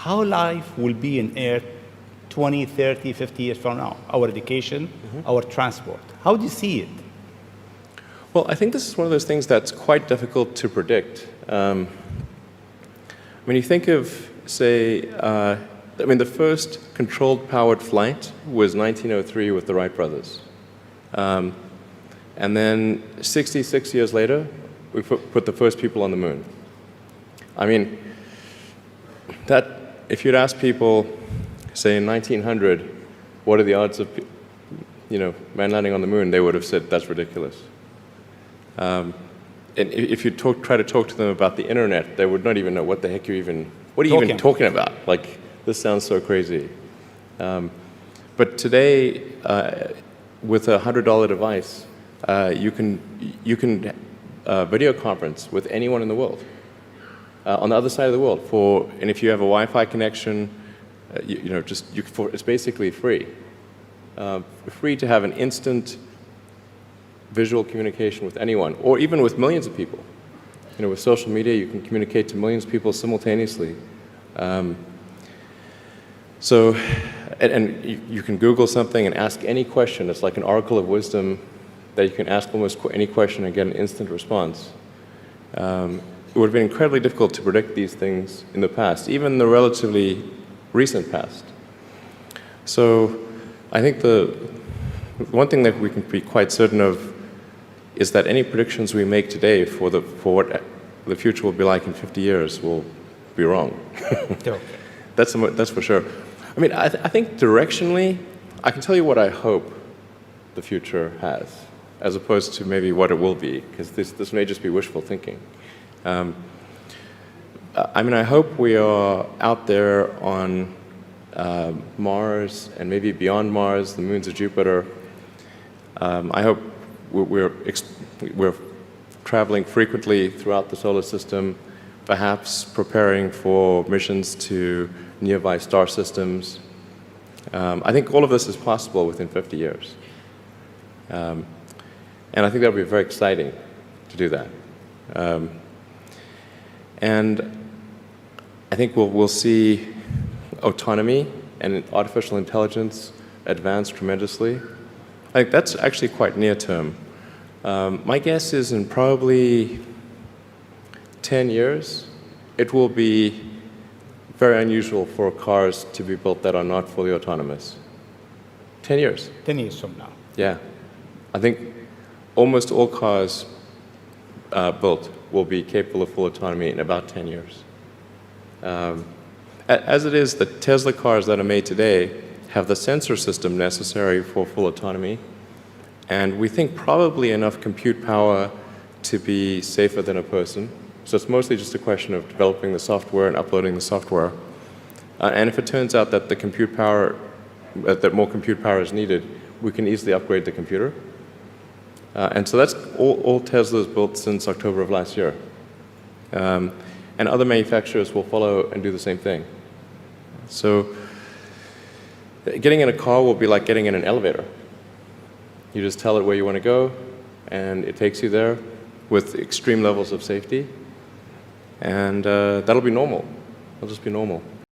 how life will be in Earth 20, 30, 50 years from now, our education, our transport. How do you see it? Well, I think this is one of those things that's quite difficult to predict. When you think of, say, the first controlled powered flight was 1903 with the Wright brothers. And then 66 years later, we put the first people on the moon. I mean, if you'd ask people, say in 1900, what are the odds of, man landing on the moon, they would have said that's ridiculous. And if you try to talk to them about the internet, they would not even know what the heck what are you even talking about? Like, this sounds so crazy. But today, with a $100 device, you can video conference with anyone in the world, on the other side of the world. And if you have a Wi-Fi connection, it's basically free. Free to have an instant visual communication with anyone, or even with millions of people. With social media, you can communicate to millions of people simultaneously. And you can Google something and ask any question. It's like an oracle of wisdom that you can ask almost any question and get an instant response. It would have been incredibly difficult to predict these things in the past, even the relatively recent past. So I think the one thing that we can be quite certain of is that any predictions we make today for what the future will be like in 50 years will be wrong. That's for sure. I mean, I think directionally, I can tell you what I hope the future has, as opposed to maybe what it will be, because this may just be wishful thinking. I hope we are out there on Mars and maybe beyond Mars, the moons of Jupiter. I hope we're traveling frequently throughout the solar system, perhaps preparing for missions to nearby star systems. I think all of this is possible within 50 years. And I think that would be very exciting to do that. And I think we'll see autonomy and artificial intelligence advance tremendously. I think that's actually quite near term. My guess is in probably 10 years, it will be very unusual for cars to be built that are not fully autonomous. 10 years. 10 years from now. Yeah. I think almost all cars built will be capable of full autonomy in about 10 years. As it is, the Tesla cars that are made today have the sensor system necessary for full autonomy, and we think probably enough compute power to be safer than a person. So it's mostly just a question of developing the software and uploading the software. And if it turns out that that more compute power is needed, we can easily upgrade the computer. And so that's all Teslas built since October of last year. And other manufacturers will follow and do the same thing. So getting in a car will be like getting in an elevator. You just tell it where you want to go, and it takes you there with extreme levels of safety. And that'll be normal. It'll just be normal.